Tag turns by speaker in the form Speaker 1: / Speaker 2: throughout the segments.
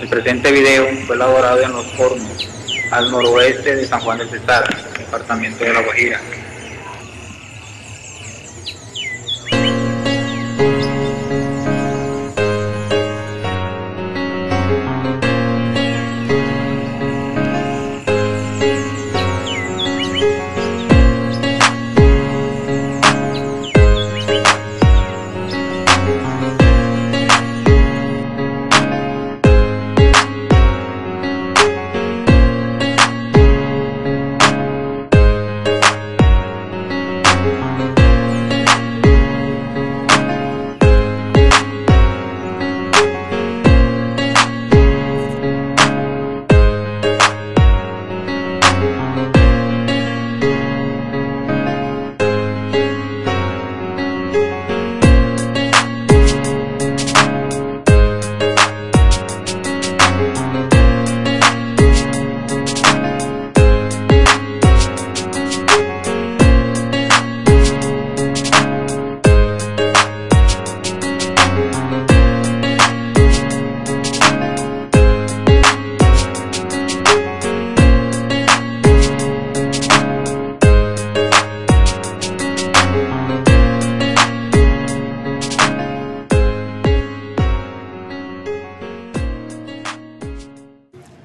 Speaker 1: El presente video fue elaborado en Los Hornos, al noroeste de San Juan del Cesar, departamento de La Guajira.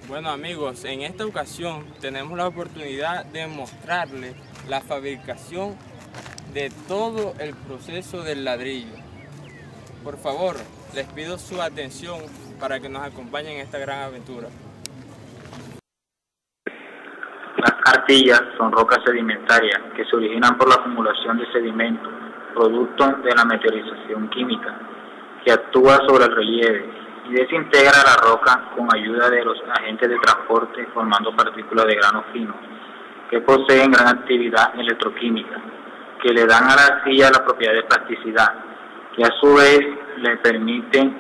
Speaker 2: Bueno amigos, en esta ocasión tenemos la oportunidad de mostrarles la fabricación de todo el proceso del ladrillo. Por favor, les pido su atención para que nos acompañen en esta gran aventura.
Speaker 1: Las arcillas son rocas sedimentarias que se originan por la acumulación de sedimentos, producto de la meteorización química, que actúa sobre el relieve y desintegra la roca con ayuda de los agentes de transporte, formando partículas de grano fino que poseen gran actividad electroquímica, que le dan a la arcilla la propiedad de plasticidad, que a su vez le permiten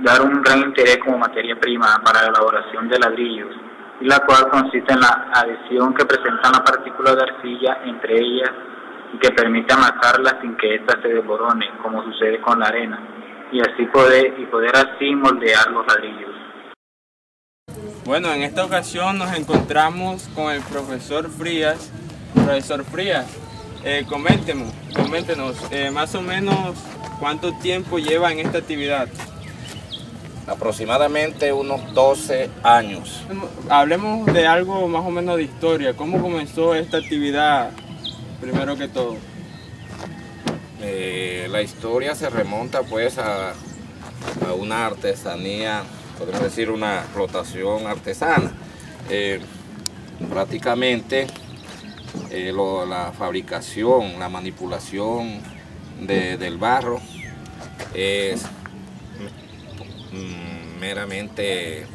Speaker 1: dar un gran interés como materia prima para la elaboración de ladrillos, y la cual consiste en la adhesión que presentan las partículas de arcilla entre ellas y que permite amasarlas sin que éstas se desboronen, como sucede con la arena, y así poder así moldear los ladrillos.
Speaker 2: Bueno, en esta ocasión nos encontramos con el profesor Frías. Profesor Frías, coméntenos más o menos cuánto tiempo lleva en esta actividad.
Speaker 3: Aproximadamente unos 12 años.
Speaker 2: Hablemos de algo más o menos de historia. ¿Cómo comenzó esta actividad, primero que todo?
Speaker 3: La historia se remonta pues a una artesanía, podemos decir una explotación artesana. Prácticamente la fabricación, la manipulación del barro es meramente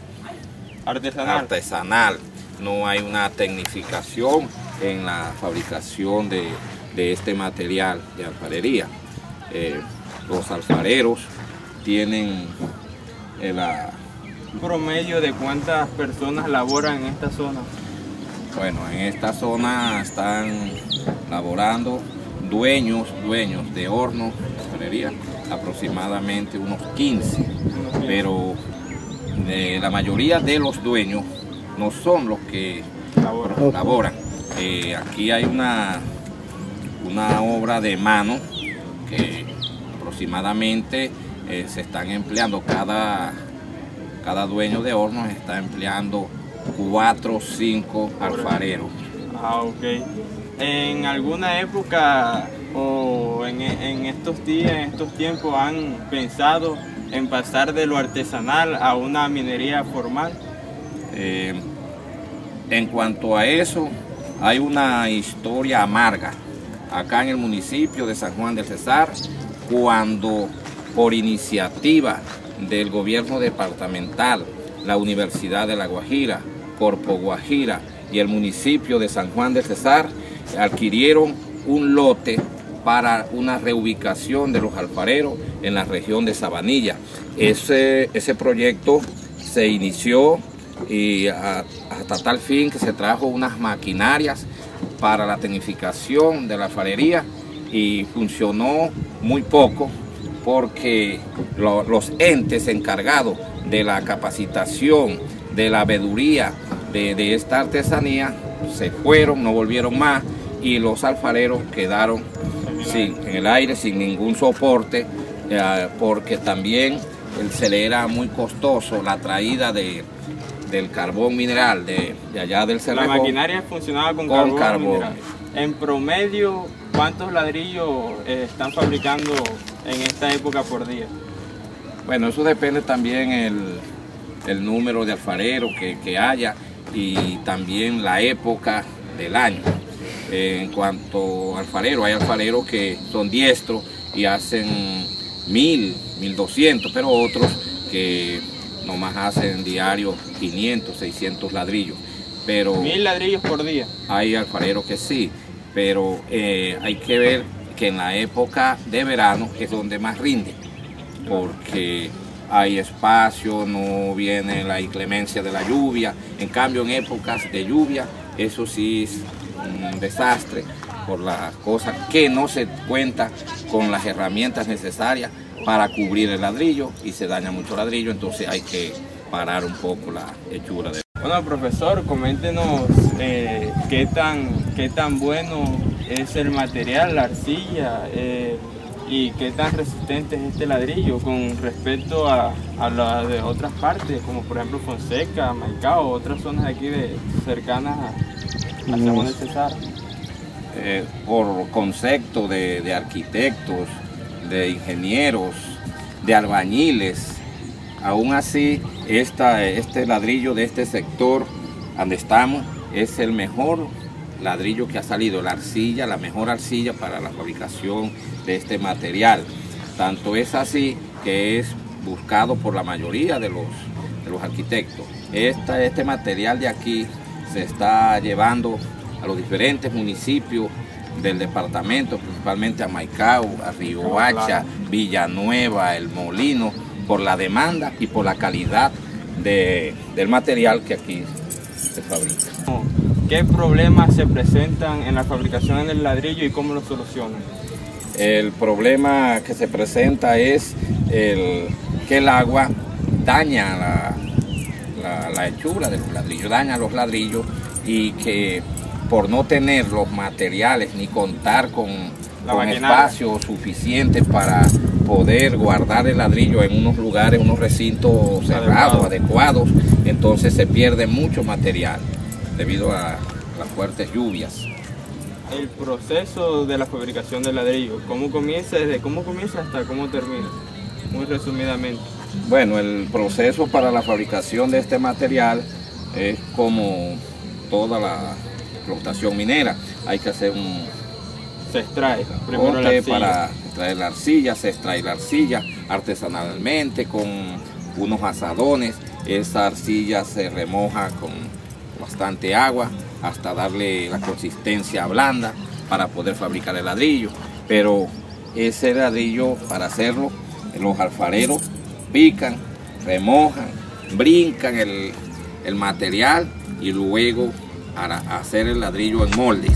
Speaker 3: artesanal. No hay una tecnificación en la fabricación de este material de alfarería. Los alfareros tienen
Speaker 2: un promedio de cuántas personas laboran en esta zona.
Speaker 3: Bueno, en esta zona están laborando dueños de hornos de alfarería, aproximadamente unos 15, pero la mayoría de los dueños no son los que laboran. Aquí hay una obra de mano que aproximadamente se están empleando, cada dueño de hornos está empleando 4 o 5 alfareros.
Speaker 2: Ah, ok. ¿En alguna época o en estos días, en estos tiempos, han pensado en pasar de lo artesanal a una minería formal?
Speaker 3: En cuanto a eso, hay una historia amarga acá en el municipio de San Juan del Cesar, cuando por iniciativa del gobierno departamental, la Universidad de La Guajira, Corpo Guajira y el municipio de San Juan del Cesar adquirieron un lote para una reubicación de los alfareros en la región de Sabanilla. Ese proyecto se inició y hasta tal fin que se trajo unas maquinarias para la tecnificación de la alfarería y funcionó muy poco porque los entes encargados de la capacitación, de la veeduría de esta artesanía, se fueron, no volvieron más, y los alfareros quedaron en el aire, sin ningún soporte, porque también se le era muy costoso la traída del carbón mineral de allá del Cerrejón.
Speaker 2: La maquinaria funcionaba con carbón mineral. En promedio, ¿cuántos ladrillos están fabricando en esta época por día?
Speaker 3: Bueno, eso depende también el número de alfareros que haya y también la época del año. En cuanto a alfareros, hay alfareros que son diestros y hacen 1000, 1200, pero otros que nomás hacen diario 500, 600 ladrillos. Pero
Speaker 2: 1000 ladrillos por día.
Speaker 3: Hay alfareros que sí, pero hay que ver que en la época de verano es donde más rinde, porque hay espacio, no viene la inclemencia de la lluvia. En cambio, en épocas de lluvia, eso sí es un desastre por las cosas que no se cuenta con las herramientas necesarias para cubrir el ladrillo y se daña mucho el ladrillo, entonces hay que parar un poco la hechura.
Speaker 2: Bueno, profesor, coméntenos qué tan bueno es el material, la arcilla, y qué tan resistente es este ladrillo con respecto a la de otras partes, como por ejemplo Fonseca, Maicao, otras zonas aquí cercanas a San Juan del Cesar.
Speaker 3: Por concepto de arquitectos, de ingenieros, de albañiles, aún así este ladrillo de este sector donde estamos es el mejor ladrillo que ha salido, la arcilla, la mejor arcilla para la fabricación de este material. Tanto es así que es buscado por la mayoría de los arquitectos. Este material de aquí se está llevando a los diferentes municipios del departamento, principalmente a Maicao, a Riohacha, Villanueva, El Molino, por la demanda y por la calidad del material que aquí se fabrica.
Speaker 2: ¿Qué problemas se presentan en la fabricación del ladrillo y cómo lo solucionan?
Speaker 3: El problema que se presenta es que el agua daña la hechura de los ladrillos, daña los ladrillos, y que por no tener los materiales ni contar con espacio suficiente para poder guardar el ladrillo en unos lugares, unos recintos cerrados, adecuados, entonces se pierde mucho material debido a las fuertes lluvias.
Speaker 2: El proceso de la fabricación del ladrillo, ¿cómo comienza? ¿Desde cómo comienza hasta cómo termina? Muy resumidamente.
Speaker 3: Bueno, el proceso para la fabricación de este material es como toda la explotación minera. Hay que hacer un
Speaker 2: se extrae primero la arcilla.
Speaker 3: Para extraer la arcilla, se extrae la arcilla artesanalmente con unos azadones. Esa arcilla se remoja con bastante agua hasta darle la consistencia blanda para poder fabricar el ladrillo. Pero ese ladrillo, para hacerlo, los alfareros pican, remojan, brincan el material y luego para hacer el ladrillo en molde.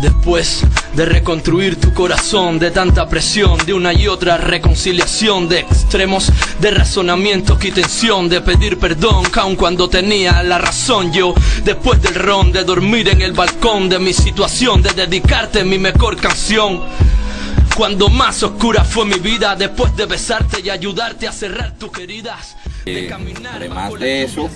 Speaker 4: Después de reconstruir tu corazón de tanta presión, de una y otra reconciliación, de extremos de razonamiento y tensión, de pedir perdón aun cuando tenía la razón, yo después del ron, de dormir en el balcón de mi situación, de dedicarte mi mejor canción, cuando más oscura fue mi vida, después de besarte y ayudarte a cerrar tus heridas, de caminar.
Speaker 3: Además de eso,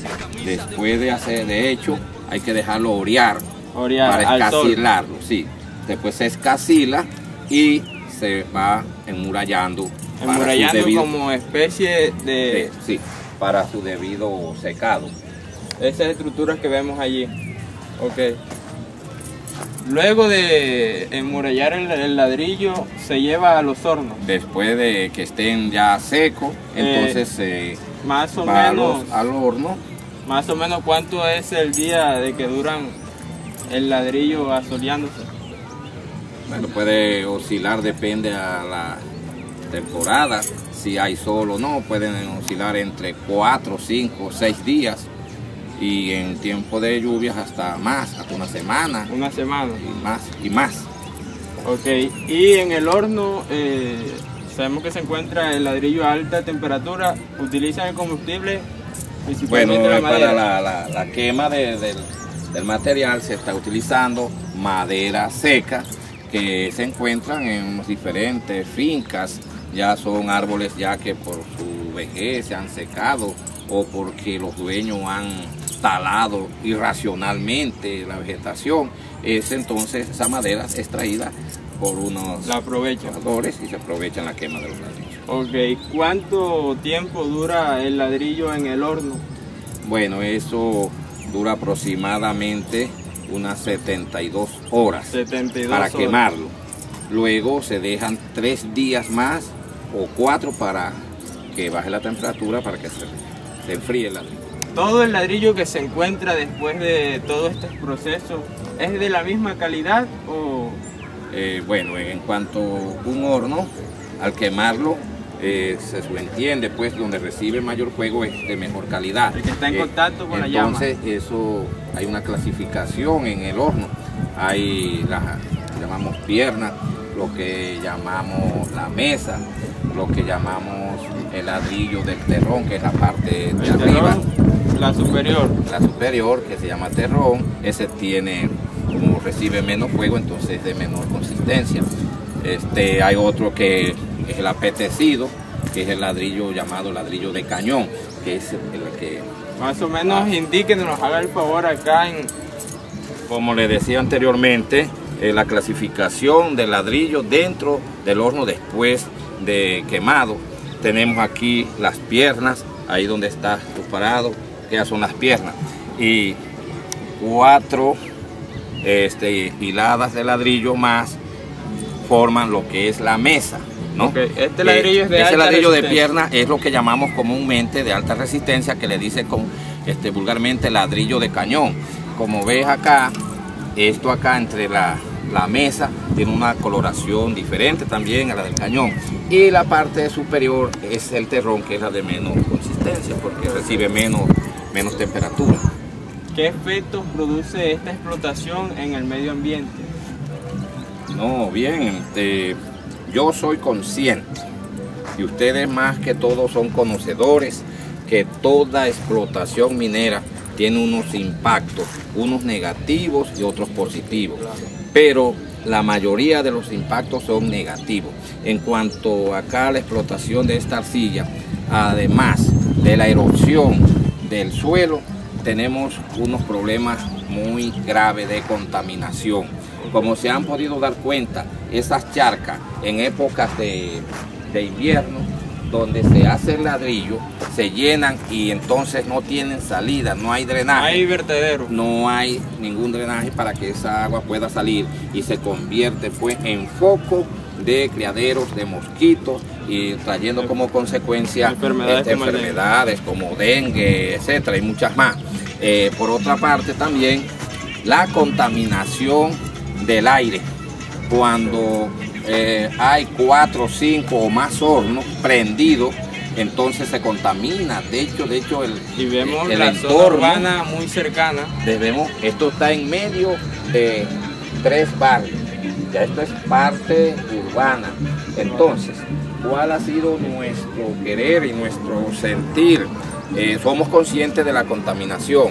Speaker 3: después de hecho, hay que dejarlo orear para escacilarlo, sí. Después se escacila y se va enmurallando.
Speaker 2: Enmurallando como especie de...
Speaker 3: Sí, para su debido secado.
Speaker 2: Esas estructuras que vemos allí. Ok. Luego de enmurallar el ladrillo, se lleva a los hornos.
Speaker 3: Después de que estén ya secos, entonces se va al horno.
Speaker 2: Más o menos, ¿cuánto es el día de que duran el ladrillo asoleándose?
Speaker 3: Bueno, puede oscilar, depende a la temporada, si hay sol o no, pueden oscilar entre 4, 5, 6 días. y en tiempo de lluvias hasta una semana.
Speaker 2: Una semana.
Speaker 3: Y más.
Speaker 2: Ok, y en el horno sabemos que se encuentra el ladrillo a alta temperatura. ¿Utilizan el combustible?
Speaker 3: Bueno,
Speaker 2: la madera.
Speaker 3: para la quema del material se está utilizando madera seca que se encuentran en diferentes fincas. Ya son árboles ya que por su vejez se han secado o porque los dueños han talado irracionalmente la vegetación. Entonces esa madera es extraída por unos trabajadores y se aprovecha en la quema de los ladrillos.
Speaker 2: Ok, ¿cuánto tiempo dura el ladrillo en el horno?
Speaker 3: Bueno, eso dura aproximadamente unas 72 horas
Speaker 2: 72
Speaker 3: para
Speaker 2: horas.
Speaker 3: quemarlo. Luego se dejan 3 días más o 4 para que baje la temperatura para que se enfríe el ladrillo.
Speaker 2: ¿Todo el ladrillo que se encuentra después de todo este proceso es de la misma calidad o...?
Speaker 3: Bueno, en cuanto a un horno, al quemarlo, se subentiende, pues, donde recibe mayor fuego es de mejor calidad.
Speaker 2: El que está en contacto con la llama.
Speaker 3: Entonces, eso, hay una clasificación en el horno. Hay llamamos pierna, lo que llamamos la mesa, lo que llamamos el ladrillo del terrón, que es la parte de arriba.
Speaker 2: La superior.
Speaker 3: La superior, que se llama terrón, ese tiene, como recibe menos fuego, entonces es de menor consistencia. Hay otro que es el apetecido, que es el ladrillo llamado ladrillo de cañón, que es el que...
Speaker 2: Más o menos indíquenos, nos haga el favor acá en...
Speaker 3: Como le decía anteriormente, la clasificación del ladrillo dentro del horno después de quemado. Tenemos aquí las piernas, ahí donde está tu parado, que ya son las piernas, y 4 hiladas de ladrillo más forman lo que es la mesa, ¿no?
Speaker 2: Okay. Este ladrillo es de alta
Speaker 3: ladrillo de
Speaker 2: resistencia.
Speaker 3: pierna es lo que llamamos comúnmente de alta resistencia, que le dicen vulgarmente ladrillo de cañón. Como ves acá, esto acá entre la mesa tiene una coloración diferente también a la del cañón, y la parte superior es el terrón, que es la de menor consistencia porque recibe menos temperatura.
Speaker 2: ¿Qué efectos produce esta explotación en el medio ambiente?
Speaker 3: No, bien, yo soy consciente y ustedes más que todo son conocedores que toda explotación minera tiene unos impactos, unos negativos y otros positivos, pero la mayoría de los impactos son negativos. En cuanto acá a la explotación de esta arcilla, además de la erosión del suelo, tenemos unos problemas muy graves de contaminación. Como se han podido dar cuenta, esas charcas en épocas de invierno, donde se hace el ladrillo, se llenan y entonces no tienen salida, no hay drenaje.
Speaker 2: Hay vertedero.
Speaker 3: No hay ningún drenaje para que esa agua pueda salir y se convierte pues en foco de criaderos de mosquitos y trayendo como consecuencia enfermedades como dengue, etcétera, y muchas más. Por otra parte también la contaminación del aire. Cuando hay 4, 5 o más hornos prendidos, entonces se contamina. De hecho
Speaker 2: y vemos
Speaker 3: el
Speaker 2: la
Speaker 3: entorno
Speaker 2: zona urbana muy cercana.
Speaker 3: Esto está en medio de 3 barrios. Ya esto es parte urbana. Entonces, ¿cuál ha sido nuestro querer y nuestro sentir? Somos conscientes de la contaminación,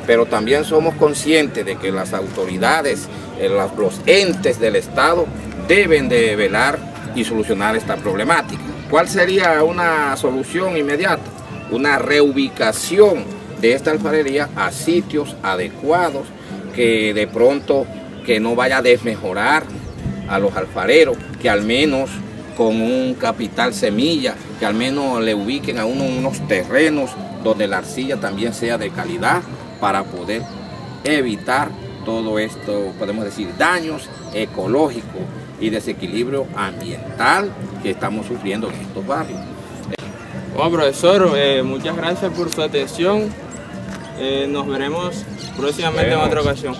Speaker 3: pero también somos conscientes de que las autoridades, los entes del Estado deben de velar y solucionar esta problemática. ¿Cuál sería una solución inmediata? Una reubicación de esta alfarería a sitios adecuados, que de pronto que no vaya a desmejorar a los alfareros, que al menos con un capital semilla, que al menos le ubiquen a uno unos terrenos donde la arcilla también sea de calidad, para poder evitar todo esto, podemos decir, daños ecológicos y desequilibrio ambiental que estamos sufriendo en estos barrios.
Speaker 2: Bueno, profesor, muchas gracias por su atención. Nos veremos próximamente en otra ocasión.